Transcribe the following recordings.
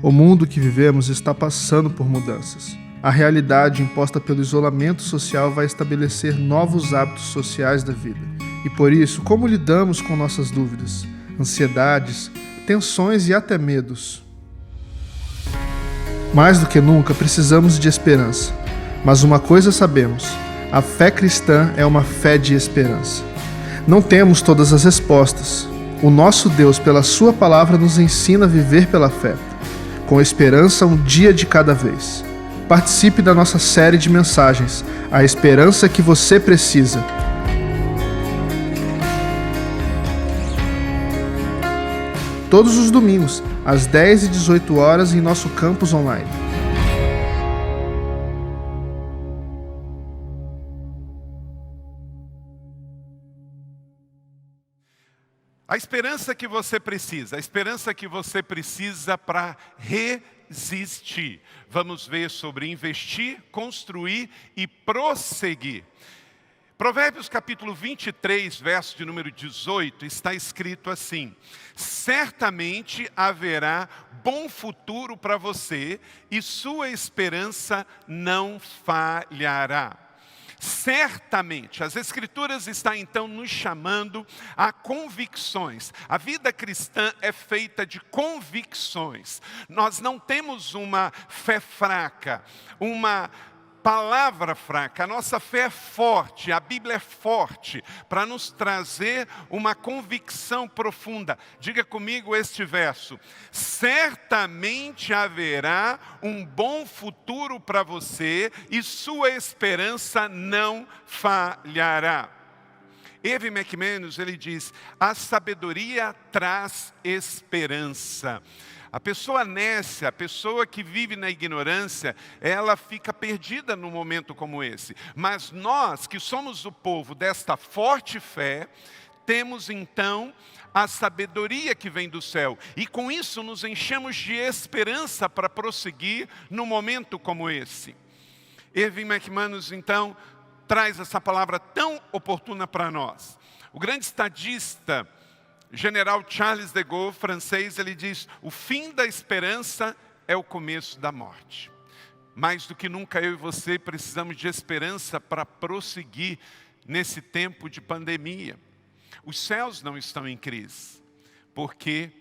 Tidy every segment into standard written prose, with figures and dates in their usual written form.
O mundo que vivemos está passando por mudanças. A realidade imposta pelo isolamento social vai estabelecer novos hábitos sociais da vida. E por isso, como lidamos com nossas dúvidas, ansiedades, tensões e até medos? Mais do que nunca, precisamos de esperança. Mas uma coisa sabemos: a fé cristã é uma fé de esperança. Não temos todas as respostas. O nosso Deus, pela sua palavra, nos ensina a viver pela fé, com esperança um dia de cada vez. Participe da nossa série de mensagens, A Esperança que Você Precisa. Todos os domingos, às 10 e 18 horas, em nosso campus online. A esperança que você precisa para resistir. Vamos ver sobre investir, construir e prosseguir. Provérbios capítulo 23, verso de número 18, está escrito assim: certamente haverá bom futuro para você e sua esperança não falhará. Certamente, as Escrituras estão então nos chamando a convicções. A vida cristã é feita de convicções. Nós não temos uma fé fraca, uma palavra fraca. A nossa fé é forte, a Bíblia é forte para nos trazer uma convicção profunda. Diga comigo este verso: certamente haverá um bom futuro para você e sua esperança não falhará. Erwin McManus, ele diz: a sabedoria traz esperança. A pessoa nécia, a pessoa que vive na ignorância, ela fica perdida num momento como esse. Mas nós, que somos o povo desta forte fé, temos então a sabedoria que vem do céu. E com isso nos enchemos de esperança para prosseguir num momento como esse. Erwin McManus então traz essa palavra tão oportuna para nós. O grande estadista General Charles de Gaulle, francês, ele diz: o fim da esperança é o começo da morte. Mais do que nunca eu e você precisamos de esperança para prosseguir nesse tempo de pandemia. Os céus não estão em crise, porque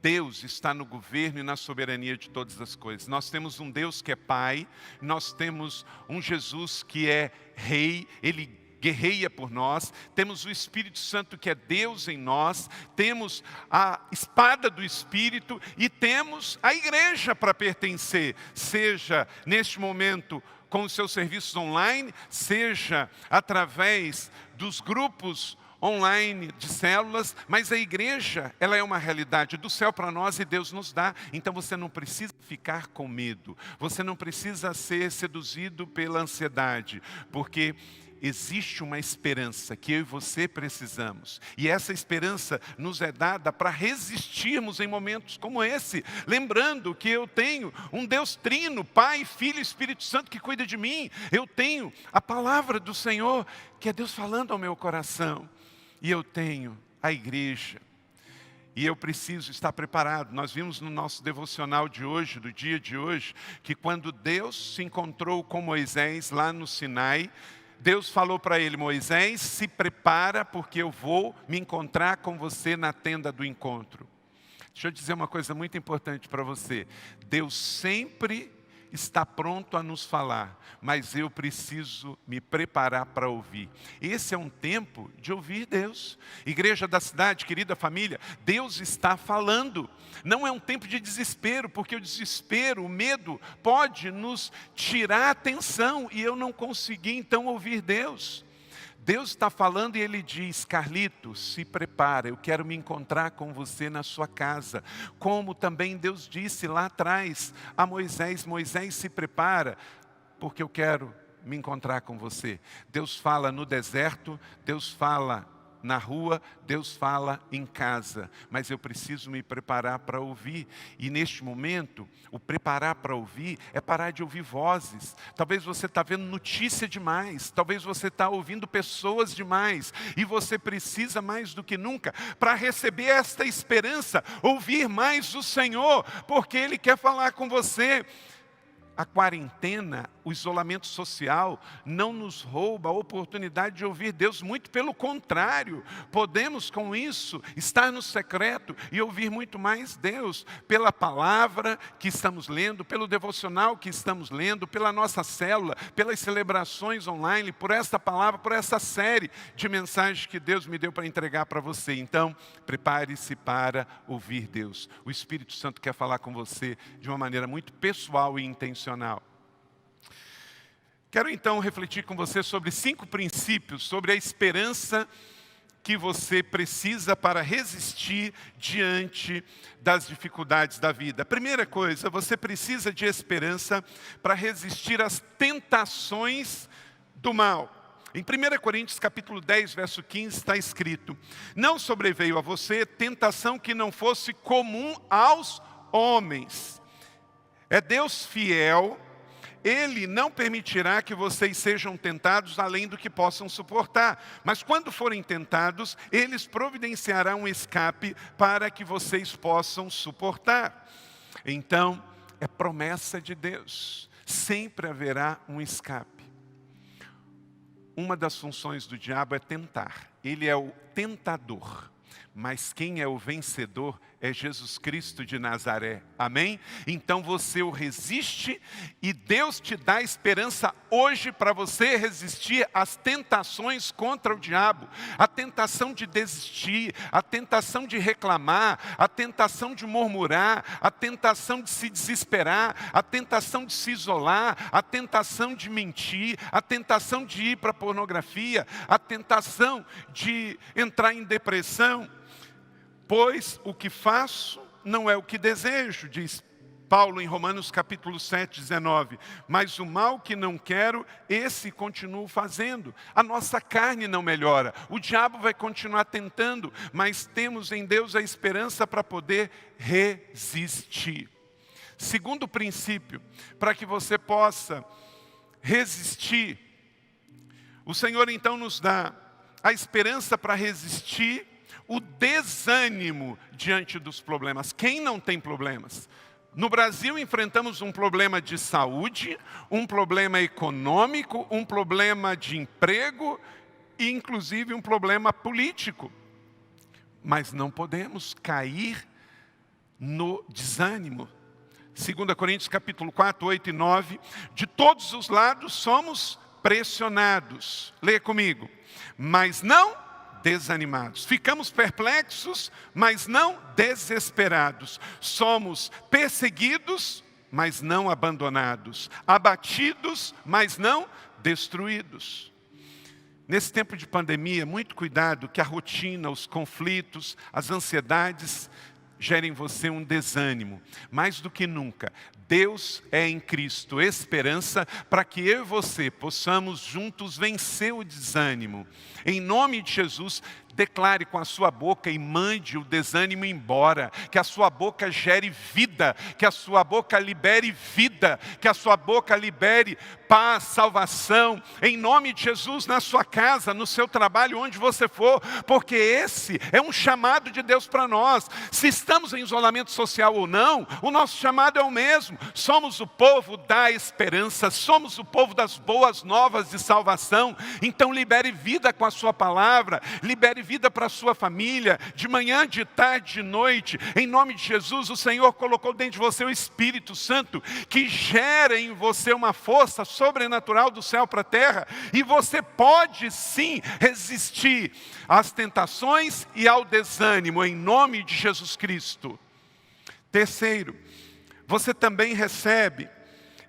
Deus está no governo e na soberania de todas as coisas. Nós temos um Deus que é Pai, nós temos um Jesus que é Rei, Ele guerreia por nós, temos o Espírito Santo que é Deus em nós, temos a espada do Espírito e temos a igreja para pertencer, seja neste momento com os seus serviços online, seja através dos grupos online de células, mas a igreja, ela é uma realidade do céu para nós e Deus nos dá. Então você não precisa ficar com medo, você não precisa ser seduzido pela ansiedade, porque existe uma esperança que eu e você precisamos. E essa esperança nos é dada para resistirmos em momentos como esse. Lembrando que eu tenho um Deus trino, Pai, Filho e Espírito Santo que cuida de mim. Eu tenho a palavra do Senhor, que é Deus falando ao meu coração. E eu tenho a igreja. E eu preciso estar preparado. Nós vimos no nosso devocional de hoje, do dia de hoje, que quando Deus se encontrou com Moisés lá no Sinai, Deus falou para ele: Moisés, se prepara porque eu vou me encontrar com você na tenda do encontro. Deixa eu dizer uma coisa muito importante para você. Deus sempre está pronto a nos falar, mas eu preciso me preparar para ouvir. Esse é um tempo de ouvir Deus. Igreja da cidade, querida família, Deus está falando. Não é um tempo de desespero, porque o desespero, o medo, pode nos tirar a atenção e eu não conseguir então ouvir Deus. Deus está falando e Ele diz: Carlito, se prepara, eu quero me encontrar com você na sua casa. Como também Deus disse lá atrás a Moisés: Moisés, se prepara, porque eu quero me encontrar com você. Deus fala no deserto, Deus fala na rua, Deus fala em casa, mas eu preciso me preparar para ouvir. E neste momento, o preparar para ouvir é parar de ouvir vozes. Talvez você está vendo notícia demais, talvez você está ouvindo pessoas demais, e você precisa mais do que nunca, para receber esta esperança, ouvir mais o Senhor, porque Ele quer falar com você. A quarentena, o isolamento social não nos rouba a oportunidade de ouvir Deus, muito pelo contrário. Podemos com isso estar no secreto e ouvir muito mais Deus, pela palavra que estamos lendo, pelo devocional que estamos lendo, pela nossa célula, pelas celebrações online, por esta palavra, por essa série de mensagens que Deus me deu para entregar para você. Então, prepare-se para ouvir Deus. O Espírito Santo quer falar com você de uma maneira muito pessoal e intencional. Quero então refletir com você sobre 5 princípios, sobre a esperança que você precisa para resistir diante das dificuldades da vida. Primeira coisa, você precisa de esperança para resistir às tentações do mal. Em 1 Coríntios capítulo 10, verso 15, está escrito: não sobreveio a você tentação que não fosse comum aos homens. É Deus fiel, Ele não permitirá que vocês sejam tentados além do que possam suportar. Mas quando forem tentados, Ele providenciará um escape para que vocês possam suportar. Então, é promessa de Deus, sempre haverá um escape. Uma das funções do diabo é tentar, ele é o tentador. Mas quem é o vencedor é Jesus Cristo de Nazaré, amém? Então você o resiste e Deus te dá esperança hoje para você resistir às tentações contra o diabo. A tentação de desistir, a tentação de reclamar, a tentação de murmurar, a tentação de se desesperar, a tentação de se isolar, a tentação de mentir, a tentação de ir para a pornografia, a tentação de entrar em depressão. Pois o que faço não é o que desejo, diz Paulo em Romanos capítulo 7, 19. Mas o mal que não quero, esse continuo fazendo. A nossa carne não melhora. O diabo vai continuar tentando, mas temos em Deus a esperança para poder resistir. Segundo princípio, para que você possa resistir, o Senhor então nos dá a esperança para resistir o desânimo diante dos problemas. Quem não tem problemas? No Brasil enfrentamos um problema de saúde, um problema econômico, um problema de emprego e inclusive um problema político. Mas não podemos cair no desânimo. 2 Coríntios capítulo 4, 8 e 9, de todos os lados somos pressionados. Leia comigo. Mas não desanimados. Ficamos perplexos, mas não desesperados. Somos perseguidos, mas não abandonados. Abatidos, mas não destruídos. Nesse tempo de pandemia, muito cuidado que a rotina, os conflitos, as ansiedades gerem em você um desânimo. Mais do que nunca, Deus é em Cristo esperança para que eu e você possamos juntos vencer o desânimo. Em nome de Jesus, declare com a sua boca e mande o desânimo embora. Que a sua boca gere vida, que a sua boca libere vida, que a sua boca libere paz, salvação. Em nome de Jesus, na sua casa, no seu trabalho, onde você for, porque esse é um chamado de Deus para nós. Se estamos em isolamento social ou não, o nosso chamado é o mesmo. Somos o povo da esperança, somos o povo das boas novas de salvação. Então libere vida com a sua palavra, libere vida para a sua família, de manhã, de tarde, de noite. Em nome de Jesus, o Senhor colocou dentro de você o Espírito Santo, que gera em você uma força sobrenatural do céu para a terra, e você pode sim resistir às tentações e ao desânimo, em nome de Jesus Cristo. Terceiro, você também recebe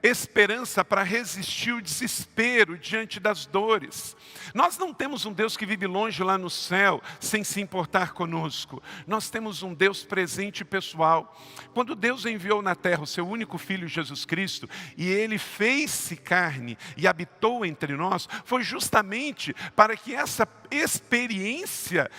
esperança para resistir o desespero diante das dores. Nós não temos um Deus que vive longe lá no céu, sem se importar conosco. Nós temos um Deus presente e pessoal. Quando Deus enviou na terra o seu único Filho, Jesus Cristo, e Ele fez-se carne e habitou entre nós, foi justamente para que essa experiência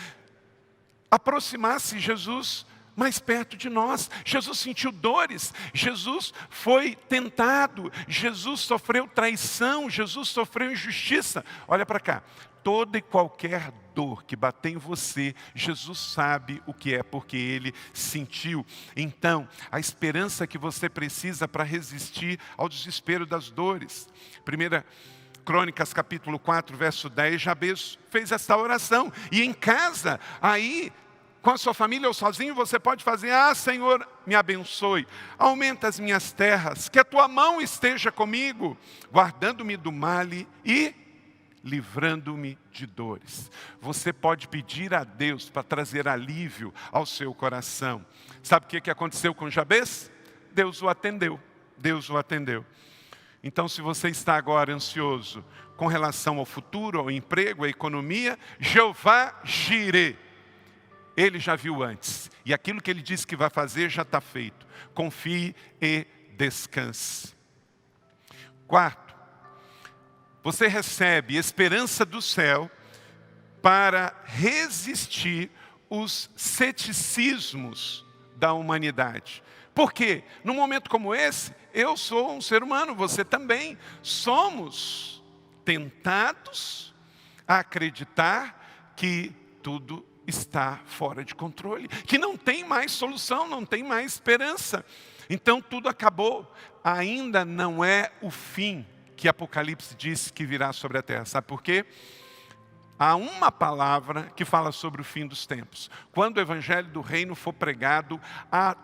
aproximasse Jesus mais perto de nós. Jesus sentiu dores, Jesus foi tentado, Jesus sofreu traição, Jesus sofreu injustiça. Olha para cá, toda e qualquer dor que bater em você, Jesus sabe o que é, porque Ele sentiu. Então, a esperança que você precisa para resistir ao desespero das dores. 1 Crônicas capítulo 4, verso 10, Jabez fez esta oração. E em casa, aí, com a sua família ou sozinho, você pode fazer: ah, Senhor, me abençoe, aumenta as minhas terras, que a tua mão esteja comigo, guardando-me do mal e livrando-me de dores. Você pode pedir a Deus para trazer alívio ao seu coração. Sabe o que aconteceu com Jabez? Deus o atendeu. Deus o atendeu. Então, se você está agora ansioso com relação ao futuro, ao emprego, à economia, Jeová Jireh, Ele já viu antes. E aquilo que Ele disse que vai fazer já está feito. Confie e descanse. Quarto, você recebe esperança do céu para resistir os ceticismos da humanidade. Por quê? Num momento como esse, eu sou um ser humano, você também. Somos tentados a acreditar que tudo está fora de controle, que não tem mais solução, não tem mais esperança. Então tudo acabou. Ainda não é o fim que Apocalipse diz que virá sobre a terra. Sabe por quê? Há uma palavra que fala sobre o fim dos tempos. Quando o evangelho do reino for pregado a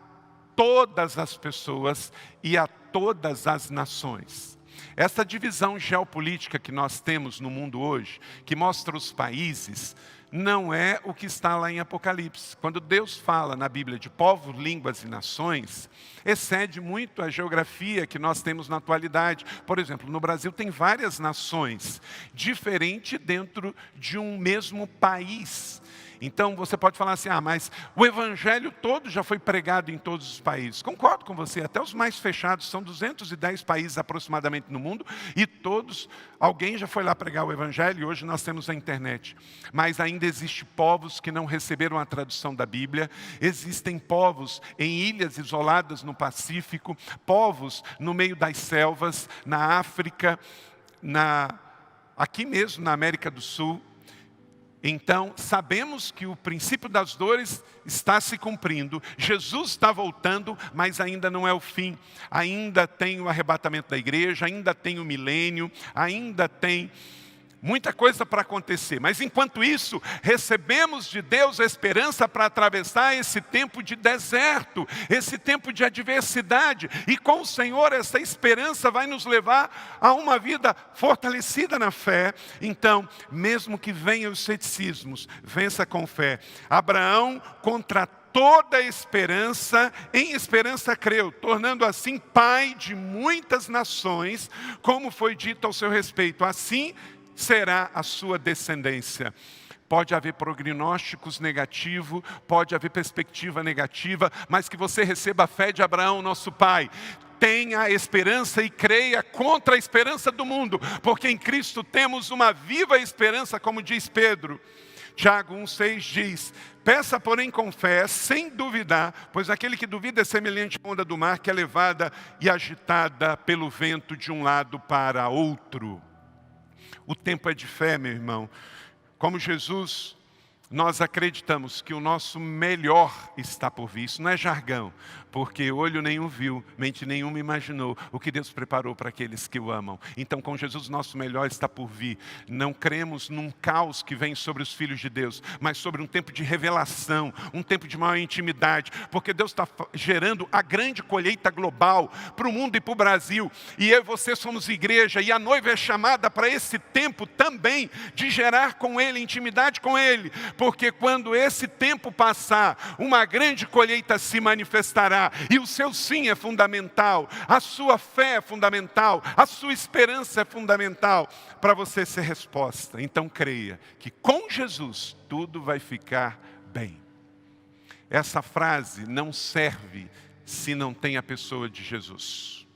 todas as pessoas e a todas as nações. Essa divisão geopolítica que nós temos no mundo hoje, que mostra os países, não é o que está lá em Apocalipse. Quando Deus fala na Bíblia de povos, línguas e nações, excede muito a geografia que nós temos na atualidade. Por exemplo, no Brasil tem várias nações, diferente dentro de um mesmo país. Então você pode falar assim: ah, mas o evangelho todo já foi pregado em todos os países. Concordo com você, até os mais fechados, são 210 países aproximadamente no mundo, e todos, alguém já foi lá pregar o evangelho, e hoje nós temos a internet. Mas ainda existem povos que não receberam a tradução da Bíblia, existem povos em ilhas isoladas no Pacífico, povos no meio das selvas, na África, aqui mesmo na América do Sul. Então, sabemos que o princípio das dores está se cumprindo. Jesus está voltando, mas ainda não é o fim. Ainda tem o arrebatamento da igreja, ainda tem o milênio, ainda tem muita coisa para acontecer. Mas enquanto isso, recebemos de Deus a esperança para atravessar esse tempo de deserto, esse tempo de adversidade. E com o Senhor, essa esperança vai nos levar a uma vida fortalecida na fé. Então, mesmo que venham os ceticismos, vença com fé. Abraão, contra toda esperança, em esperança creu, tornando assim pai de muitas nações, como foi dito ao seu respeito. Assim será a sua descendência. Pode haver prognósticos negativos, pode haver perspectiva negativa, mas que você receba a fé de Abraão, nosso pai. Tenha esperança e creia contra a esperança do mundo, porque em Cristo temos uma viva esperança, como diz Pedro. Tiago 1,6 diz: peça, porém, com fé, sem duvidar, pois aquele que duvida é semelhante à onda do mar, que é levada e agitada pelo vento de um lado para outro. O tempo é de fé, meu irmão. Como Jesus, nós acreditamos que o nosso melhor está por vir. Isso não é jargão, porque olho nenhum viu, mente nenhuma imaginou o que Deus preparou para aqueles que o amam. Então, com Jesus, nosso melhor está por vir. Não cremos num caos que vem sobre os filhos de Deus, mas sobre um tempo de revelação, um tempo de maior intimidade, porque Deus está gerando a grande colheita global para o mundo e para o Brasil. E eu e você somos igreja, e a noiva é chamada para esse tempo também de gerar com Ele, intimidade com Ele, porque quando esse tempo passar, uma grande colheita se manifestará, e o seu sim é fundamental, a sua fé é fundamental, a sua esperança é fundamental para você ser resposta. Então creia que com Jesus tudo vai ficar bem. Essa frase não serve se não tem a pessoa de Jesus.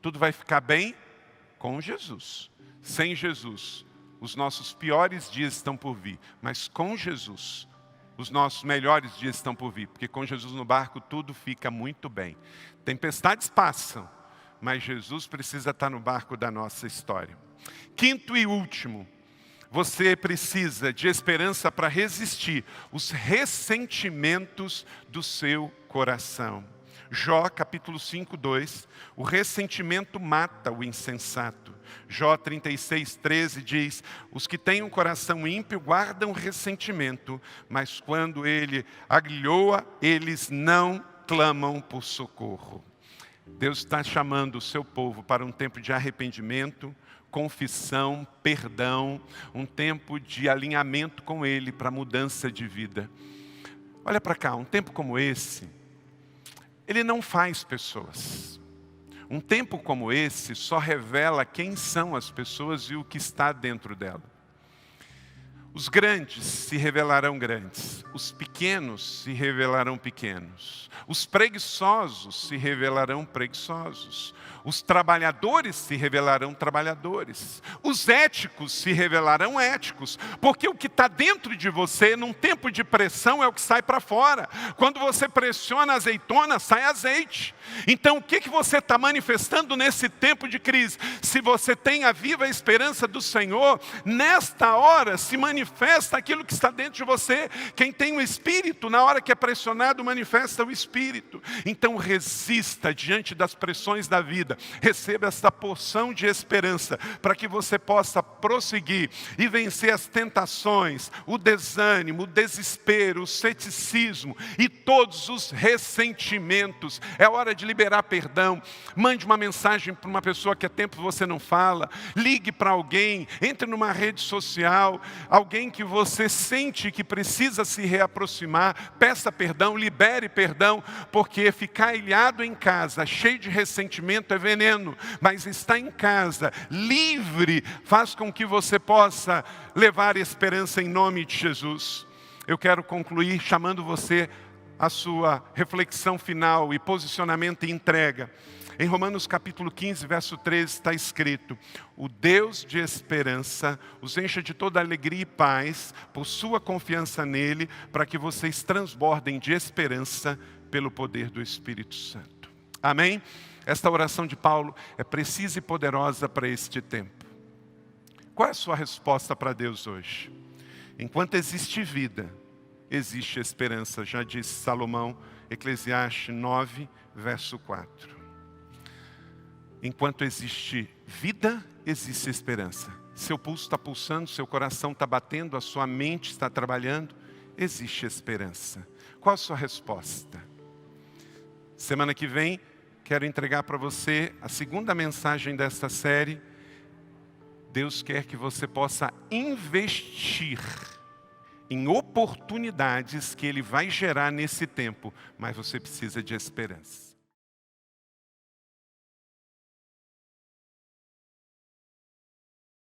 Tudo vai ficar bem com Jesus. Sem Jesus, os nossos piores dias estão por vir. Mas com Jesus, os nossos melhores dias estão por vir. Porque com Jesus no barco, tudo fica muito bem. Tempestades passam, mas Jesus precisa estar no barco da nossa história. Quinto e último, você precisa de esperança para resistir os ressentimentos do seu coração. Jó, capítulo 5, 2, o ressentimento mata o insensato. Jó 36, 13 diz, os que têm um coração ímpio guardam ressentimento, mas quando ele agrilhoa, eles não clamam por socorro. Deus está chamando o seu povo para um tempo de arrependimento, confissão, perdão, um tempo de alinhamento com Ele para mudança de vida. Olha para cá, um tempo como esse, Ele não faz pessoas. Um tempo como esse só revela quem são as pessoas e o que está dentro dela. Os grandes se revelarão grandes, os pequenos se revelarão pequenos, os preguiçosos se revelarão preguiçosos, os trabalhadores se revelarão trabalhadores, os éticos se revelarão éticos, porque o que está dentro de você, num tempo de pressão, é o que sai para fora. Quando você pressiona a azeitona, sai azeite. Então, o que você está manifestando nesse tempo de crise? Se você tem a viva esperança do Senhor, nesta hora se manifesta aquilo que está dentro de você. Quem tem o Espírito, na hora que é pressionado, manifesta o Espírito. Então, resista diante das pressões da vida. Receba esta porção de esperança para que você possa prosseguir e vencer as tentações, o desânimo, o desespero, o ceticismo e todos os ressentimentos. É hora de liberar perdão. Mande uma mensagem para uma pessoa que há tempo você não fala. Ligue para alguém, entre numa rede social, alguém que você sente que precisa se reaproximar. Peça perdão, libere perdão, porque ficar ilhado em casa, cheio de ressentimento, é veneno, mas estar em casa, livre, faz com que você possa levar esperança em nome de Jesus. Eu quero concluir chamando você à sua reflexão final e posicionamento e entrega. Em Romanos capítulo 15, verso 13, está escrito: o Deus de esperança os encha de toda alegria e paz por sua confiança nele, para que vocês transbordem de esperança pelo poder do Espírito Santo. Amém? Esta oração de Paulo é precisa e poderosa para este tempo. Qual é a sua resposta para Deus hoje? Enquanto existe vida, existe esperança, já disse Salomão, Eclesiastes 9, verso 4. Enquanto existe vida, existe esperança. Seu pulso está pulsando, seu coração está batendo, a sua mente está trabalhando, existe esperança. Qual a sua resposta? Semana que vem, quero entregar para você a segunda mensagem desta série. Deus quer que você possa investir em oportunidades que Ele vai gerar nesse tempo, mas você precisa de esperança.